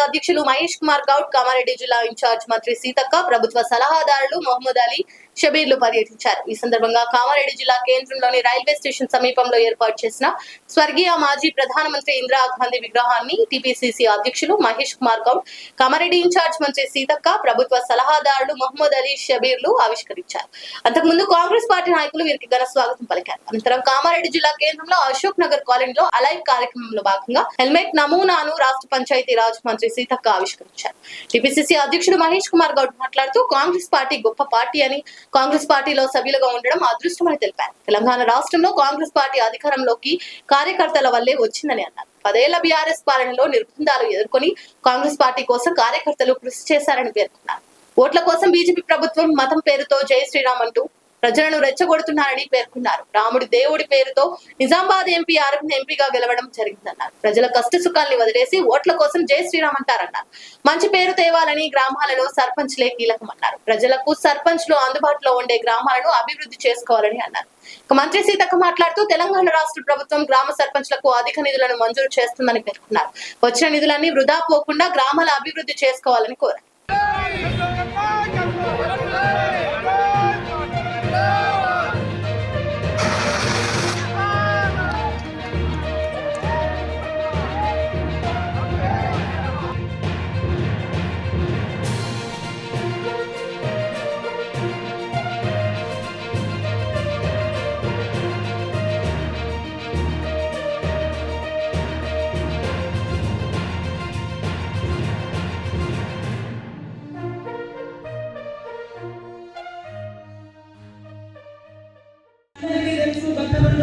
అధ్యక్షులు మహేష్ కుమార్ గౌడ్, కామారెడ్డి జిల్లా ఇన్ఛార్జ్ మంత్రి సీతక్క, ప్రభుత్వ సలహాదారులు మహమ్మద్ అలీ, షబీర్లు పర్యటించారు. ఈ సందర్భంగా కామారెడ్డి జిల్లా కేంద్రంలోని రైల్వే స్టేషన్ సమీపంలో ఏర్పాటు చేసిన స్వర్గీయ మాజీ ప్రధానమంత్రి ఇందిరాగాంధీ విగ్రహాన్ని టీపీసీసీ అధ్యక్షులు మహేష్ కుమార్ గౌడ్, కామారెడ్డి ఇన్ఛార్జ్ మంత్రి సీతక్క, ప్రభుత్వ సలహాదారులు మహమ్మద్ అలీ, షబీర్లు ఆవిష్కరించారు. అంతకుముందు కాంగ్రెస్ పార్టీ నాయకులు వీరికి ఘన స్వాగతం పలికారు. అనంతరం కామారెడ్డి జిల్లా కేంద్రంలో అశోక్ నగర్ కాలనీలో అలైవ్ కార్యక్రమంలో భాగంగా హెల్మెట్ నమూనాను రాష్ట్ర పంచాయతీ రాజ్ మంత్రి సీతక్క ఆవిష్కరించారు. టీపీసీసీ అధ్యక్షుడు మహేష్ కుమార్ గౌడ్ మాట్లాడుతూ కాంగ్రెస్ పార్టీ గొప్ప పార్టీ అని, కాంగ్రెస్ పార్టీలో సభ్యులుగా ఉండడం అదృష్టమని తెలిపారు. తెలంగాణ రాష్ట్రంలో కాంగ్రెస్ పార్టీ అధికారంలోకి కార్యకర్తల వల్లే వచ్చిందని అన్నారు. 10 ఏళ్ల బీఆర్ఎస్ పాలనలో నిర్బంధాలు ఎదుర్కొని కాంగ్రెస్ పార్టీ కోసం కార్యకర్తలు కృషి చేశారని పేర్కొన్నారు. ఓట్ల కోసం బీజేపీ ప్రభుత్వం మతం పేరుతో జై శ్రీరామ్ అంటూ ప్రజలను రెచ్చగొడుతున్నారని పేర్కొన్నారు. రాముడి దేవుడి పేరుతో నిజామాబాద్ ఎంపీ అరవింద్ ఎంపీగా గెలవడం జరిగిందన్నారు. ప్రజల కష్ట సుఖాల్ని వదిలేసి ఓట్ల కోసం జై శ్రీరామ్ అంటారన్నారు. మంచి పేరు తేవాలని గ్రామాలలో సర్పంచ్లే కీలకమన్నారు. ప్రజలకు సర్పంచ్లు అందుబాటులో ఉండే గ్రామాలను అభివృద్ధి చేసుకోవాలని అన్నారు. మంత్రి సీతక్క మాట్లాడుతూ తెలంగాణ రాష్ట్ర ప్రభుత్వం గ్రామ సర్పంచ్లకు అధిక నిధులను మంజూరు చేస్తుందని పేర్కొన్నారు. వచ్చిన నిధులన్నీ వృధా పోకుండా గ్రామాల అభివృద్ధి చేసుకోవాలని కోరారు.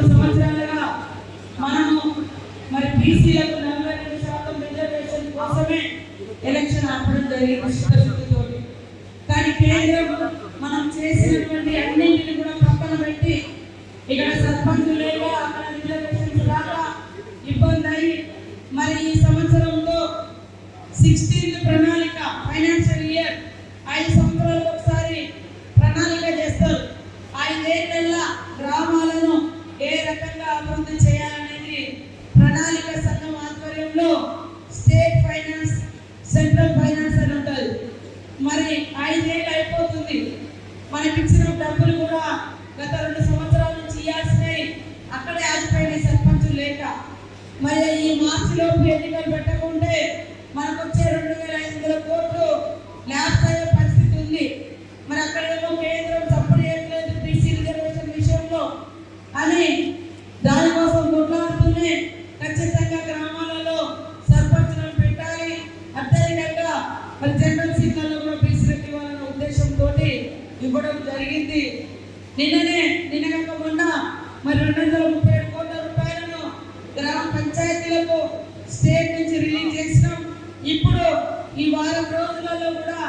సంవత్సరాలుగా మనము మరి బీసీలకు 42% రిజర్వేషన్ కోసమే ఎలక్షన్ ఆపడం జరిగింది. కానీ కేంద్రం మనం చేసినటువంటి అన్నింటిని కూడా పక్కన పెట్టి ఇక్కడ సర్పంచ్ లేక అక్కడ రిజర్వేషన్స్ రాక ఇబ్బంది అయి మరి ఈ సంవత్సరంలో 16th ప్రణాళిక ఫైనాన్షియల్ ఇయర్ 5 సంవత్సరాలకు ఒకసారి ప్రణాళిక చేస్తారు. 5 ఏళ్ల గ్రామాలను ఏ రకంగా అభివృద్ధి చేయాలనేది ప్రణాళిక సంఘం ఆధ్వర్యంలో స్టేట్ ఫైనాన్స్, సెంట్రల్ ఫైనాన్స్ అని ఉంటుంది. మరి 5 ఏళ్ళు అయిపోతుంది. మనకి ఇచ్చిన డబ్బులు కూడా గత 2 సంవత్సరాల నుంచి ఇవ్వాల్సినవి అక్కడే ఆగిపోయినాయి సర్పంచులు లేక. మరి ఈ మార్చిలోపు ఎన్నికలు పెట్టకుంటే మనకు వచ్చే 2500 కోట్లు ల్యాప్స్ అయ్యే పరిస్థితి ఉంది. మరి అక్కడేమో కేంద్రం సపోర్ట్ చేయట్లేదు బీసీ రిజర్వేషన్ విషయంలో అని దానికోసం కొట్లాడుతూనే ఖచ్చితంగా గ్రామాలలో సర్పంచులను పెట్టాలి, అత్యధికంగా మరి జనరల్ సీట్లలో కూడా బీసీలకు ఇవ్వాలన్న ఉద్దేశంతో ఇవ్వడం జరిగింది. నిన్న మొన్న మరి 237 కోట్ల రూపాయలను గ్రామ పంచాయతీలకు స్టేట్ నుంచి రిలీజ్ చేసినాం. ఇప్పుడు ఈ వారం రోజులలో కూడా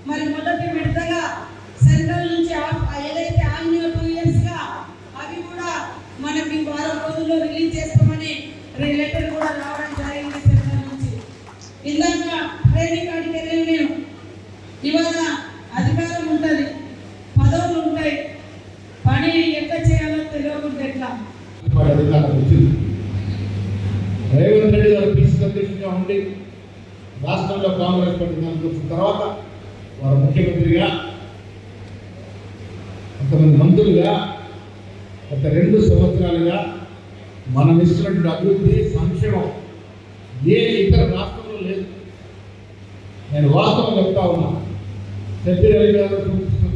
మరి మొదటి విడతగా సెంట్రల్ నుంచి ఏదైతే ఆగిన 2 years గా అవి కూడా మనకి వారం రోజుల్లో రిలీజ్ చేస్తామని లెటర్ కూడా రావడం జరిగింది సెంట్రల్ నుంచి. ఇందాక ట్రైనింగ్ కాడికి వెళ్ళి నేను ఇవాళ అధికారం ఉంటుంది, పదవులు ఉంటాయి, పని ఎట్లా చేయాలో తెలియకుండా ఎట్లా. రేవంత్ రెడ్డి గారు పిసిసి అధ్యక్షుడిగా ఉండి రాష్ట్రంలో కాంగ్రెస్ పార్టీ వచ్చిన తర్వాత వారు ముఖ్యమంత్రిగా, కొంతమంది మంత్రులుగా గత 2 సంవత్సరాలుగా మనం ఇస్తున్నటువంటి అభివృద్ధి, సంక్షేమం ఏ ఇతర రాష్ట్రంలో లేదు. నేను వాస్తవం చెప్తా ఉన్నా. శెట్టిరెడ్డి గారు,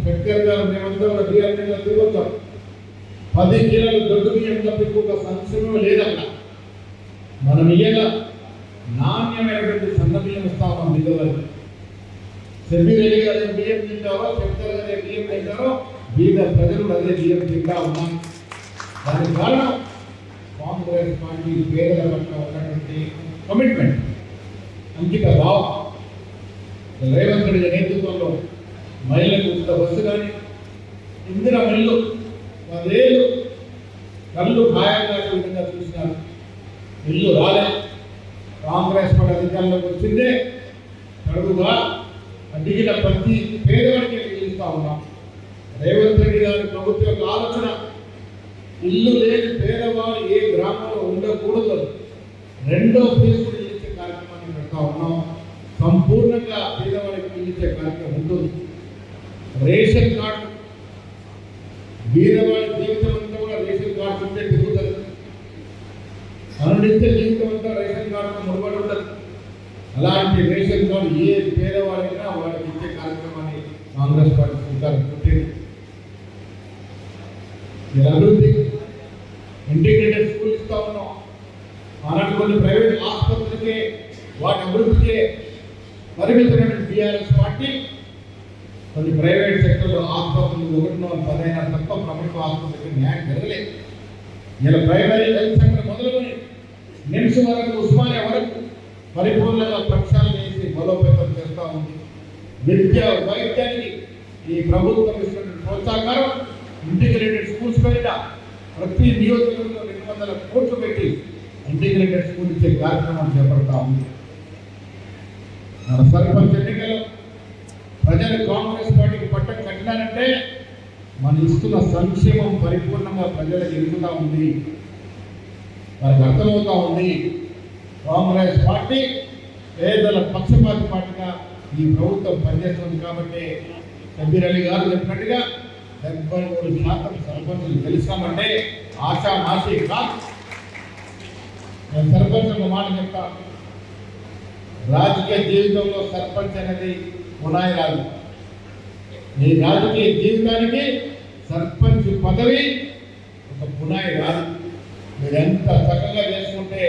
పెట్టర్ గారు, మేమందరూ బీఆర్ఎస్ తిరుగుతాం. 10 కిలోల దొడ్డు బియ్యం తప్ప ఒక సంక్షేమం లేదక్కడ. మనం ఇయ్యాల నాణ్యమైనటువంటి సన్న బియ్యం ఇస్తా ఉన్నాం. బీదలకు శెట్టిరెడ్డి గారు బియ్యం తింటారో, పెట్టర్ గారు బియ్యం తింటారో, బీద ప్రజలు అదే బియ్యం తింటా ఉన్నాం. దానికి కారణం కాంగ్రెస్ పార్టీ పేదల పట్ల ఉన్నటువంటి కమిట్మెంట్, అంకిత భావం. రేవంత్ రెడ్డి నేతృత్వంలో మహిళలకు ఉచిత బస్సు కానీ, ఇందిరా మిల్లు 10 ఏళ్ళు కళ్ళు ఖాయంగా విధంగా చూసినారు. ఇల్లు రాలే. కాంగ్రెస్ పార్టీ అధికారంలోకి వచ్చిందే తడుగా అడిగిన ప్రతి పేదవాడికి ఇస్తా ఉన్నాం. రేవంత్ రెడ్డి గారి ప్రభుత్వ యొక్క ఆలోచన ఇల్లు లేని పేదవాడు ఏ గ్రామంలో ఉండకూడదు. 2వ ఫేజ్ ఇచ్చే కార్యక్రమాన్ని పెడతా ఉన్నాం. సంపూర్ణంగా పేదవాళ్ళకి ఇచ్చే కార్యక్రమం ఉంటుంది. రేషన్ కార్డు పేదవాడి జీవితం అంతా కూడా రేషన్ కార్డు ఉంటే తిరుగుతుంది. అనునిత్య జీవితం అంతా రేషన్ కార్డు ముడిపడి ఉండదు. అలాంటి రేషన్ కార్డు ఏ పేదవాడైనా వాళ్ళకి ఇచ్చే కార్యక్రమాన్ని కాంగ్రెస్ పార్టీ శ్రీకారం చుట్టింది. ఇలా అభివృద్ధి ఇంటిగ్రేటెడ్ స్కూల్ ఇస్తా ఉన్నాం. ఆనాటి కొన్ని ప్రైవేట్ ఆసుపత్రులకే వాటి అభివృద్ధికే పరిమితమైన టీఆర్ఎస్ పార్టీ కొన్ని ప్రైవేట్ సెక్టర్లో ఆసుపత్రులు 110 తప్ప ప్రభుత్వ ఆసుపత్రికి న్యాయం జరగలేదు. ఇలా ప్రైమరీ హెల్త్ సెంటర్ మొదలుకొని నిమ్స్ వరకు ఉస్మానియా వరకు పరిపూర్ణంగా ప్రక్షాళన చేసి బలోపేతం చేస్తూ ఉంది. విద్య వైద్యానికి ఈ ప్రభుత్వం ఇస్తున్న ప్రోత్సాహకారం ఇంటిగ్రేటెడ్ స్కూల్స్ పేరిట ప్రతి నియోజకవర్గంలో 200 కోట్లు పెట్టి ఇంటిగ్రేటెడ్ స్కూల్ ఇచ్చే కార్యక్రమం చేపడతా ఉంది. మన సర్పంచ్ ఎన్నికల్లో ప్రజలు కాంగ్రెస్ పార్టీకి పట్టం కట్టినారంటే మనం ఇస్తున్న సంక్షేమం పరిపూర్ణంగా ప్రజలకు ఎదుగుతూ ఉంది, వారికి అర్థమవుతూ ఉంది. కాంగ్రెస్ పార్టీ పేదల పక్షపాతి పార్టీగా ఈ ప్రభుత్వం పనిచేస్తుంది. కాబట్టి షబ్బీర్ అలీ గారు చెప్పినట్టుగా 73% సర్పంచులు గెలిచామంటే ఆశామాషి కాదు. నేను సర్పంచ్ మాట చెప్తా, రాజకీయ జీవితంలో సర్పంచ్ అనేది పునాది రాదు. ఈ రాజకీయ జీవితానికి సర్పంచ్ పదవి ఒక పునాది రాదు. మీరు ఎంత చక్కగా చేసుకుంటే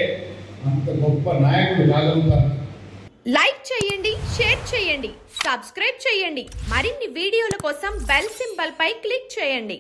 అంత గొప్ప నాయకుడు కాగలుగుతారు. లైక్ చేయండి, షేర్ చేయండి, సబ్స్క్రైబ్ చేయండి. మరిన్ని వీడియోల కోసం బెల్ సింబల్ పై క్లిక్ చేయండి.